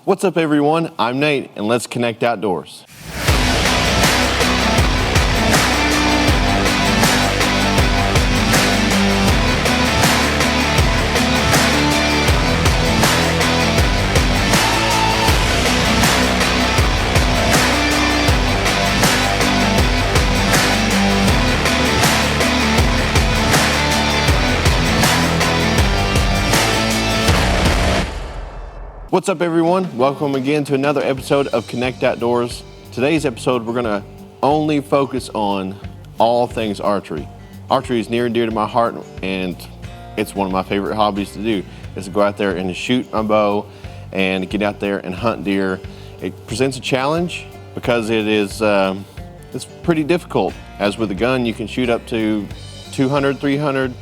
What's up everyone, I'm Nate and let's connect outdoors. What's up everyone? Welcome again to another episode of Connect Outdoors. Today's episode we're gonna only focus on all things archery. Archery is near and dear to my heart and it's one of my favorite hobbies to do, is to go out there and to shoot my bow and get out there and hunt deer. It presents a challenge because it's pretty difficult. As with a gun you can shoot up to 200, 300,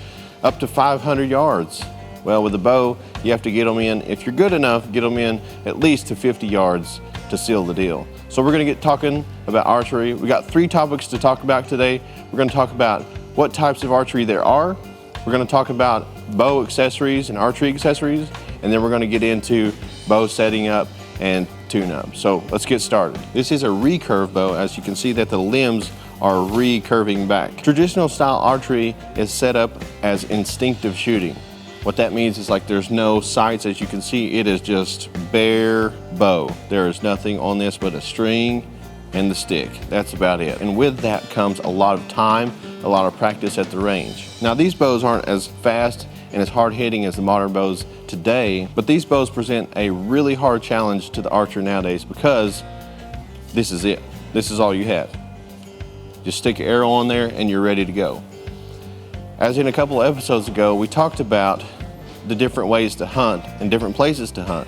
up to 500 yards. Well, with a bow, you have to get them in, if you're good enough, get them in at least to 50 yards to seal the deal. So we're gonna get talking about archery. We got 3 topics to talk about today. We're gonna talk about what types of archery there are. We're gonna talk about bow accessories and archery accessories, and then we're gonna get into bow setting up and tune-up. So let's get started. This is a recurve bow. As you can see that the limbs are recurving back. Traditional style archery is set up as instinctive shooting. What that means is like there's no sights. As you can see, it is just bare bow. There is nothing on this but a string and the stick. That's about it. And with that comes a lot of time, a lot of practice at the range. Now these bows aren't as fast and as hard hitting as the modern bows today, but these bows present a really hard challenge to the archer nowadays because this is it. This is all you have. Just stick an arrow on there and you're ready to go. As in a couple of episodes ago, we talked about the different ways to hunt and different places to hunt.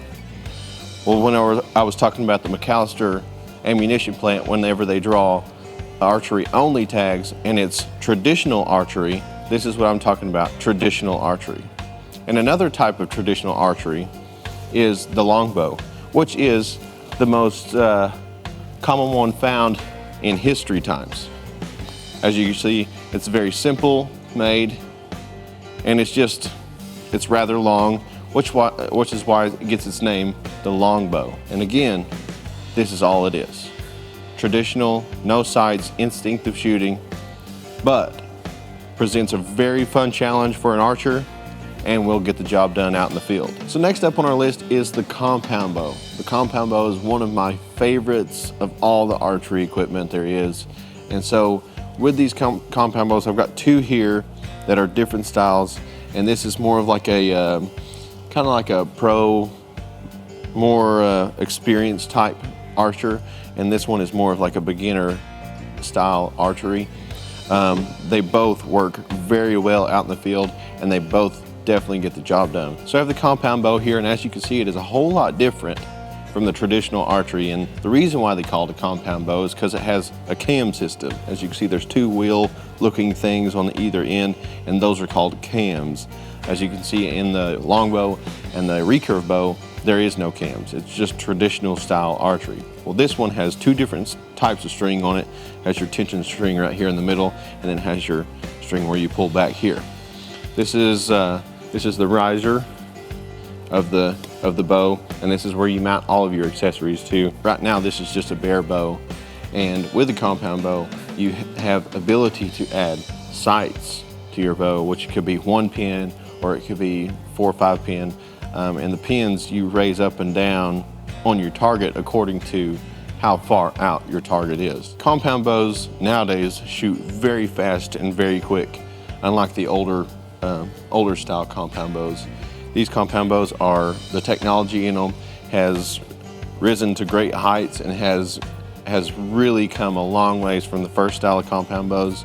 Well, when I was talking about the McAllister ammunition plant, whenever they draw archery only tags and it's traditional archery, this is what I'm talking about, traditional archery. And another type of traditional archery is the longbow, which is the most common one found in history times. As you can see, it's very simple made, and it's rather long, which is why it gets its name, the longbow. And again, this is all it is. Traditional, no sights, instinctive shooting, but presents a very fun challenge for an archer and will get the job done out in the field. So next up on our list is the compound bow. The compound bow is one of my favorites of all the archery equipment there is. And so with these compound bows, I've got 2 here that are different styles, and this is more of like a kind of like a pro, more experienced type archer, and this one is more of like a beginner style archery. They both work very well out in the field, and they both definitely get the job done. So I have the compound bow here, and as you can see, it is a whole lot different from the traditional archery. And the reason why they call it a compound bow is because it has a cam system. As you can see, there's 2 wheel looking things on either end, and those are called cams. As you can see in the longbow and the recurve bow, there is no cams. It's just traditional style archery. Well, this one has 2 different types of string on it. It has your tension string right here in the middle, and then it has your string where you pull back here. This is the riser of the bow, and this is where you mount all of your accessories to. Right now this is just a bare bow, and with the compound bow you have ability to add sights to your bow, which could be 1 pin or it could be 4 or 5 pin, and the pins you raise up and down on your target according to how far out your target is. Compound bows nowadays shoot very fast and very quick, unlike the older style compound bows. These compound bows the technology in them has risen to great heights and has really come a long ways from the first style of compound bows.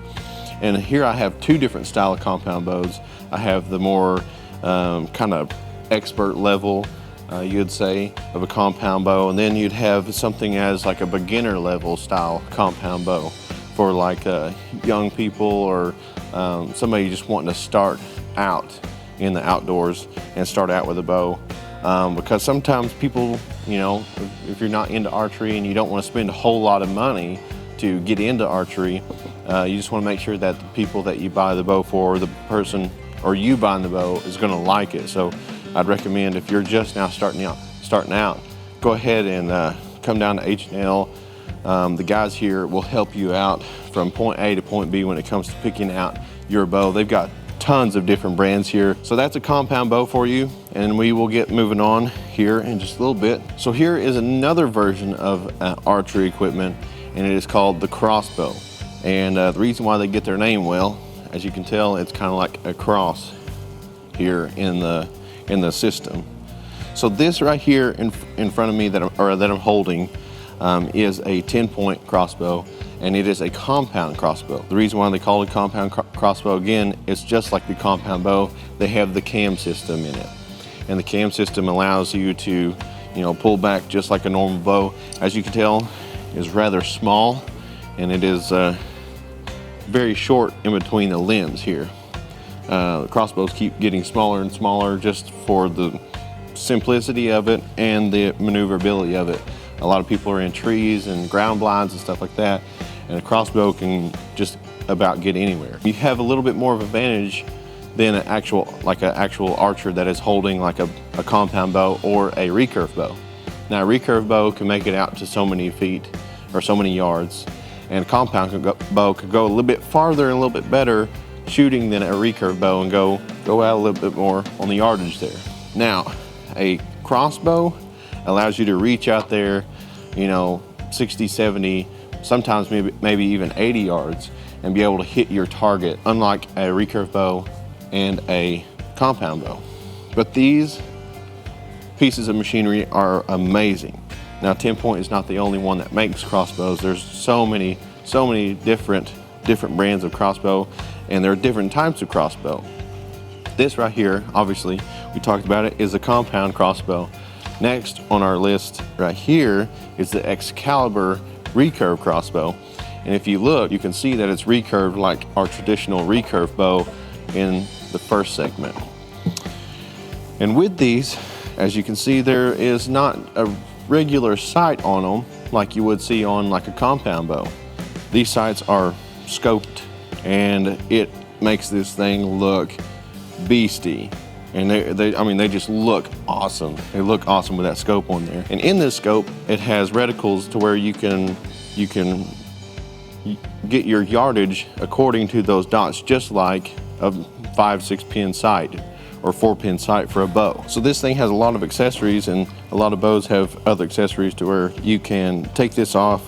And here I have 2 different style of compound bows. I have the more kind of expert level, you'd say, of a compound bow, and then you'd have something as like a beginner level style compound bow for like young people or somebody just wanting to start out in the outdoors and start out with a bow, because sometimes people, you know, if you're not into archery and you don't want to spend a whole lot of money to get into archery, you just want to make sure that the people that you buy the bow for, or the person or you buying the bow, is going to like it. So I'd recommend, if you're just now starting out, go ahead and come down to H&L. The guys here will help you out from point A to point B when it comes to picking out your bow. They've got tons of different brands here. So that's a compound bow for you, and we will get moving on here in just a little bit. So here is another version of archery equipment, and it is called the crossbow. And the reason why they get their name, well, as you can tell, it's kind of like a cross here in the system. So this right here in front of me that I'm holding is a 10-point crossbow, and it is a compound crossbow. The reason why they call it compound crossbow, again, it's just like the compound bow. They have the cam system in it, and the cam system allows you to, pull back just like a normal bow. As you can tell, is rather small, and it is very short in between the limbs here. The crossbows keep getting smaller and smaller just for the simplicity of it and the maneuverability of it. A lot of people are in trees and ground blinds and stuff like that, and a crossbow can just about get anywhere. You have a little bit more of an advantage than an actual archer that is holding like a compound bow or a recurve bow. Now, a recurve bow can make it out to so many feet or so many yards, and a compound bow could go a little bit farther and a little bit better shooting than a recurve bow and go out a little bit more on the yardage there. Now, a crossbow allows you to reach out there, 60, 70, sometimes maybe even 80 yards and be able to hit your target, unlike a recurve bow and a compound bow. But these pieces of machinery are amazing. Now, 10-point is not the only one that makes crossbows. There's so many different brands of crossbow, and there are different types of crossbow. This right here, obviously, we talked about it, is a compound crossbow. Next on our list right here is the Excalibur recurve crossbow. And if you look, you can see that it's recurved like our traditional recurve bow in the first segment. And with these, as you can see, there is not a regular sight on them like you would see on like a compound bow. These sights are scoped, and it makes this thing look beastie. And they just look awesome. They look awesome with that scope on there. And in this scope, it has reticles to where you can get your yardage according to those dots, just like a 5-6 pin sight or 4-pin sight for a bow. So this thing has a lot of accessories, and a lot of bows have other accessories to where you can take this off,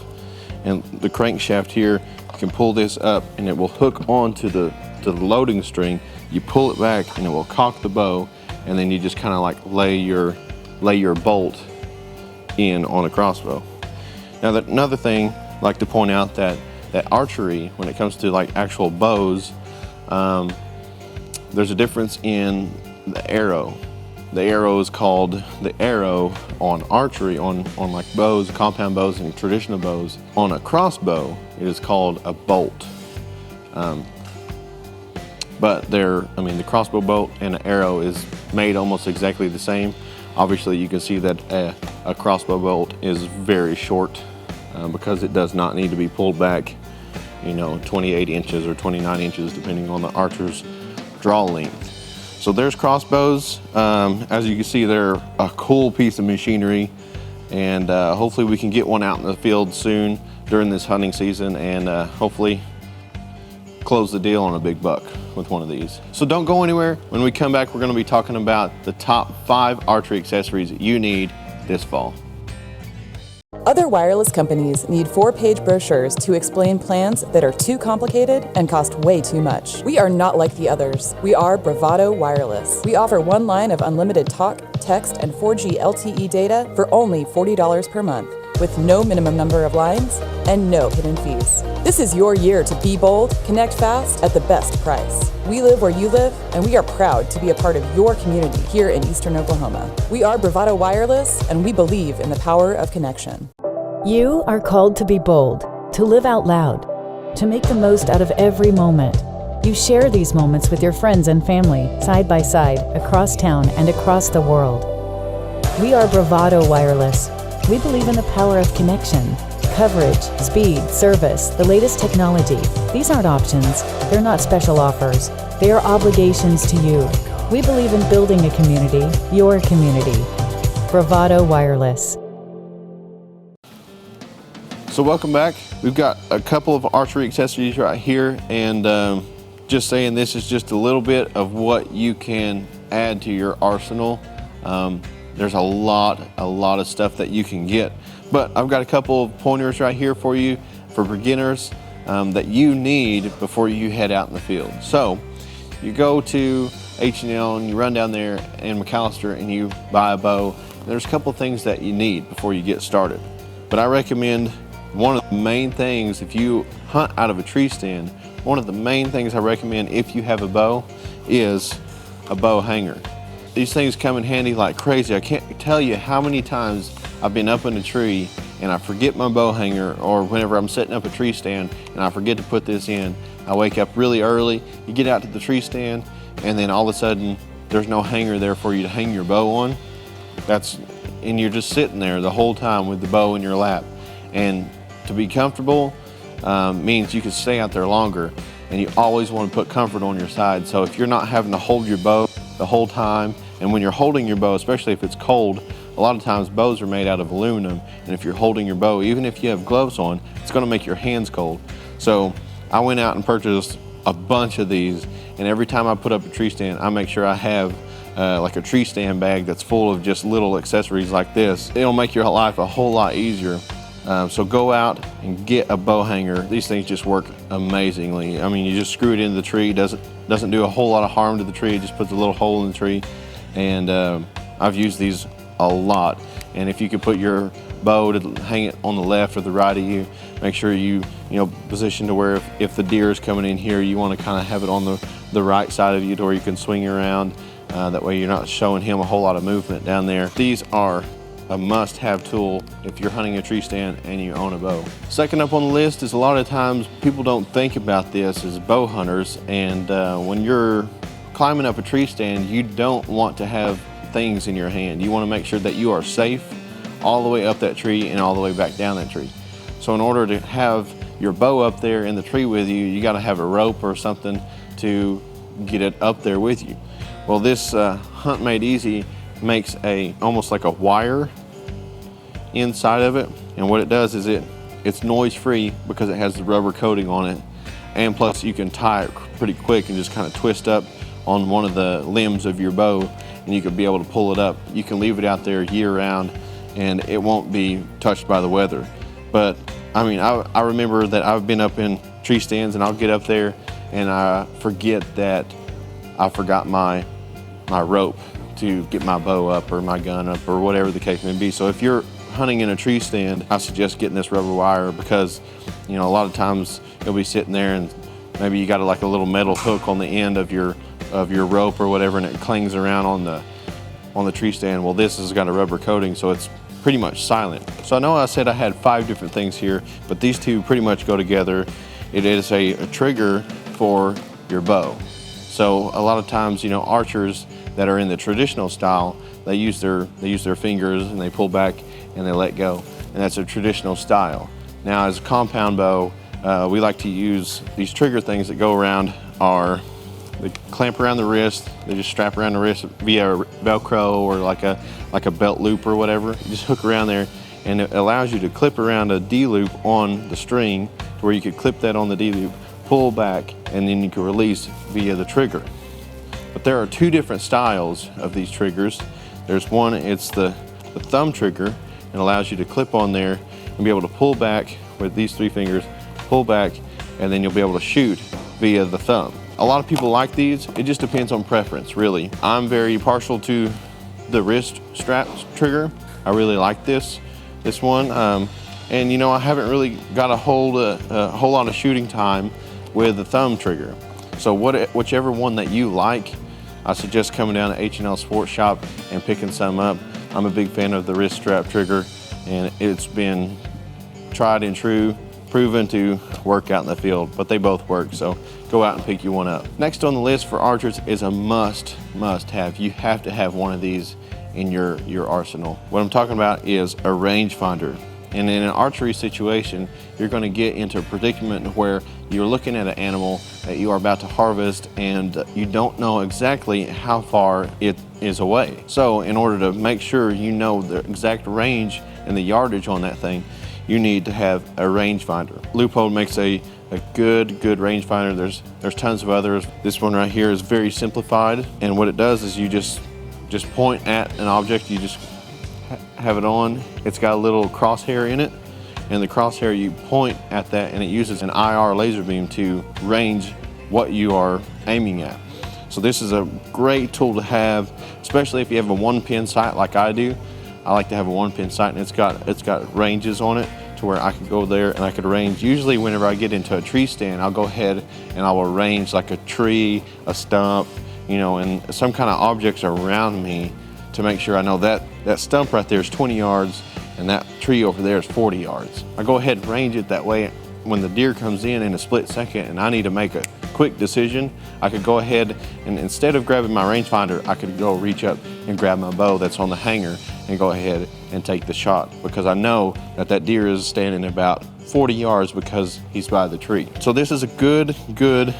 and the crankshaft here, you can pull this up and it will hook onto the loading string. You pull it back and it will cock the bow, and then you just kind of like lay your bolt in on a crossbow. Now, another thing I'd like to point out that archery, when it comes to like actual bows, there's a difference in the arrow. The arrow is called the arrow on archery, on like bows, compound bows, and traditional bows. On a crossbow, it is called a bolt. But the crossbow bolt and an arrow is made almost exactly the same. Obviously, you can see that a crossbow bolt is very short because it does not need to be pulled back, 28 inches or 29 inches, depending on the archer's draw length. So there's crossbows. As you can see, they're a cool piece of machinery, and hopefully we can get one out in the field soon during this hunting season, and hopefully close the deal on a big buck with one of these. So don't go anywhere. When we come back, we're going to be talking about the top 5 archery accessories that you need this fall. Other wireless companies need 4-page brochures to explain plans that are too complicated and cost way too much. We are not like the others. We are Bravado Wireless. We offer 1 line of unlimited talk, text, and 4G LTE data for only $40 per month, with no minimum number of lines and no hidden fees. This is your year to be bold, connect fast at the best price. We live where you live, and we are proud to be a part of your community here in Eastern Oklahoma. We are Bravado Wireless, and we believe in the power of connection. You are called to be bold, to live out loud, to make the most out of every moment. You share these moments with your friends and family, side by side, across town and across the world. We are Bravado Wireless. We believe in the power of connection, coverage, speed, service, the latest technology. These aren't options. They're not special offers. They are obligations to you. We believe in building a community, your community. Bravado Wireless. So welcome back. We've got a couple of archery accessories right here, and just saying this is just a little bit of what you can add to your arsenal. There's a lot of stuff that you can get, but I've got a couple of pointers right here for you for beginners that you need before you head out in the field. So you go to H&L and you run down there in McAllister and you buy a bow. There's a couple things that you need before you get started, but I recommend one of the main things if you hunt out of a tree stand, one of the main things I recommend if you have a bow is a bow hanger. These things come in handy like crazy. I can't tell you how many times I've been up in a tree and I forget my bow hanger, or whenever I'm setting up a tree stand and I forget to put this in. I wake up really early, you get out to the tree stand, and then all of a sudden there's no hanger there for you to hang your bow on. And you're just sitting there the whole time with the bow in your lap. And to be comfortable means you can stay out there longer, and you always want to put comfort on your side. So if you're not having to hold your bow the whole time, and when you're holding your bow, especially if it's cold, a lot of times bows are made out of aluminum, and if you're holding your bow, even if you have gloves on, it's going to make your hands cold. So I went out and purchased a bunch of these, and every time I put up a tree stand, I make sure I have like a tree stand bag that's full of just little accessories like this. It'll make your life a whole lot easier. So go out and get a bow hanger. These things just work amazingly. I mean, you just screw it into the tree. Doesn't do a whole lot of harm to the tree. It just puts a little hole in the tree. And I've used these a lot. And if you could put your bow to hang it on the left or the right of you, make sure you position to where if the deer is coming in here, you want to kind of have it on the right side of you to where you can swing around. That way you're not showing him a whole lot of movement down there. These are a must-have tool if you're hunting a tree stand and you own a bow. Second up on the list is a lot of times people don't think about this as bow hunters, and when you're climbing up a tree stand, you don't want to have things in your hand. You want to make sure that you are safe all the way up that tree and all the way back down that tree. So in order to have your bow up there in the tree with you, you got to have a rope or something to get it up there with you. Well, this Hunt Made Easy makes almost like a wire inside of it, and what it does is it's noise free because it has the rubber coating on it, and plus you can tie it pretty quick and just kind of twist up on one of the limbs of your bow, and you can be able to pull it up. You can leave it out there year round and it won't be touched by the weather. But I mean, I remember that I've been up in tree stands and I'll get up there and I forget that I forgot my rope to get my bow up or my gun up or whatever the case may be. So if you're hunting in a tree stand, I suggest getting this rubber wire because a lot of times you'll be sitting there and maybe you got like a little metal hook on the end of your rope or whatever, and it clings around on the tree stand. Well, this has got a rubber coating, so it's pretty much silent. So I know I said I had 5 different things here, but these two pretty much go together. It is a trigger for your bow. So a lot of times, archers that are in the traditional style, they use their fingers and they pull back and they let go, and that's a traditional style. Now, as a compound bow, we like to use these trigger things that go around they clamp around the wrist. They just strap around the wrist via Velcro or like a belt loop or whatever. You just hook around there, and it allows you to clip around a D-loop on the string to where you could clip that on the D-loop, pull back, and then you can release via the trigger. But there are 2 different styles of these triggers. There's one, it's the thumb trigger, and allows you to clip on there and be able to pull back with these 3 fingers, pull back, and then you'll be able to shoot via the thumb. A lot of people like these. It just depends on preference, really. I'm very partial to the wrist strap trigger. I really like this one. And I haven't really got a whole lot of shooting time with the thumb trigger. So whichever one that you like, I suggest coming down to H&L Sports Shop and picking some up. I'm a big fan of the wrist strap trigger, and it's been tried and true, proven to work out in the field, but they both work, so go out and pick you one up. Next on the list for archers is a must have. You have to have one of these in your arsenal. What I'm talking about is a rangefinder. And in an archery situation, you're going to get into a predicament where you're looking at an animal that you are about to harvest and you don't know exactly how far it is away. So in order to make sure you know the exact range and the yardage on that thing, you need to have a rangefinder. Loophole makes a good rangefinder. There's tons of others. This one right here is very simplified, and what it does is you just point at an object, you just have it on. It's got a little crosshair in it, and the crosshair, you point at that, and it uses an IR laser beam to range what you are aiming at. So this is a great tool to have, especially if you have a 1-pin sight like I do. I like to have a 1-pin sight, and it's got ranges on it to where I could go there and I could range. Usually whenever I get into a tree stand, I'll go ahead and I will range like a tree, a stump, and some kind of objects around me to make sure I know that stump right there is 20 yards and that tree over there is 40 yards. I go ahead and range it that way. When the deer comes in a split second and I need to make a quick decision, I could go ahead and instead of grabbing my rangefinder, I could go reach up and grab my bow that's on the hanger and go ahead and take the shot, because I know that deer is standing about 40 yards because he's by the tree. So this is a good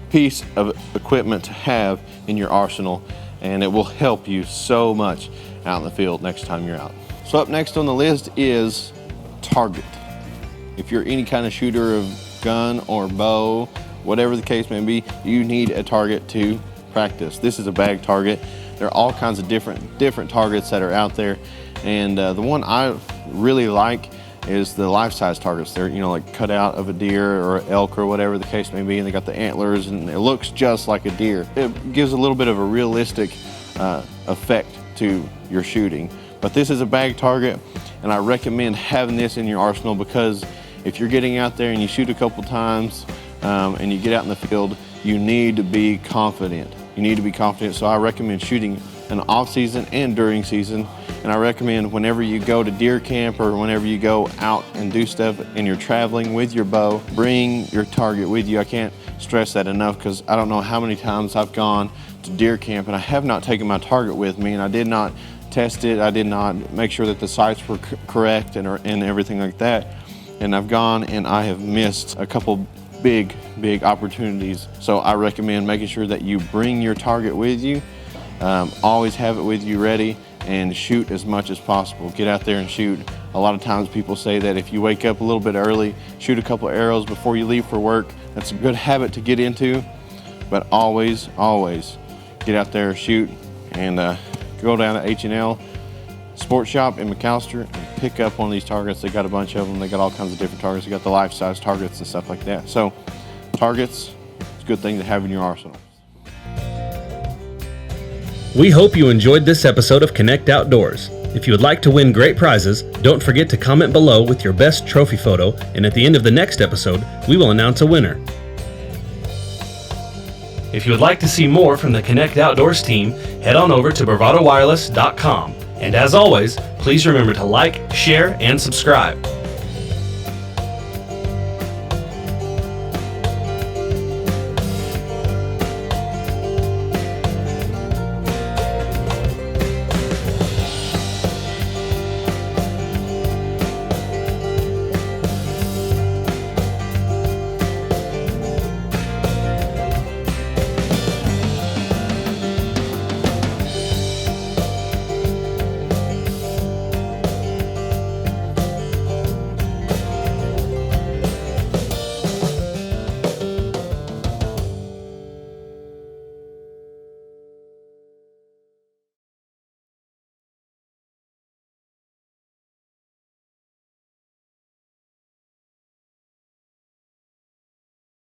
piece of equipment to have in your arsenal, and it will help you so much out in the field next time you're out. So up next on the list is target. If you're any kind of shooter of gun or bow, whatever the case may be, you need a target to practice. This is a bag target. There are all kinds of different targets that are out there, and the one I really like is the life-size targets. They're like cut out of a deer or elk or whatever the case may be, and they got the antlers and it looks just like a deer. It gives a little bit of a realistic effect to your shooting. But this is a bag target, and I recommend having this in your arsenal, because if you're getting out there and you shoot a couple times and you get out in the field, you need to be confident. You need to be confident. So I recommend shooting in off season and during season. And I recommend whenever you go to deer camp or whenever you go out and do stuff and you're traveling with your bow, bring your target with you. I can't stress that enough, because I don't know how many times I've gone to deer camp and I have not taken my target with me, and I did not test it. I did not make sure that the sights were correct and everything like that. And I've gone and I have missed a couple big opportunities. So I recommend making sure that you bring your target with you. Always have it with you ready, and shoot as much as possible. Get out there and shoot. A lot of times people say that if you wake up a little bit early, shoot a couple arrows before you leave for work. That's a good habit to get into, but always get out there, shoot, and go down to H&L Sports Shop in McAllister and pick up one of these targets. They got a bunch of them. They got all kinds of different targets. They got the life-size targets and stuff like that. So targets, it's a good thing to have in your arsenal. We hope you enjoyed this episode of Connect Outdoors. If you would like to win great prizes, don't forget to comment below with your best trophy photo, and at the end of the next episode, we will announce a winner. If you would like to see more from the Connect Outdoors team, head on over to bravadowireless.com. And as always, please remember to like, share, and subscribe.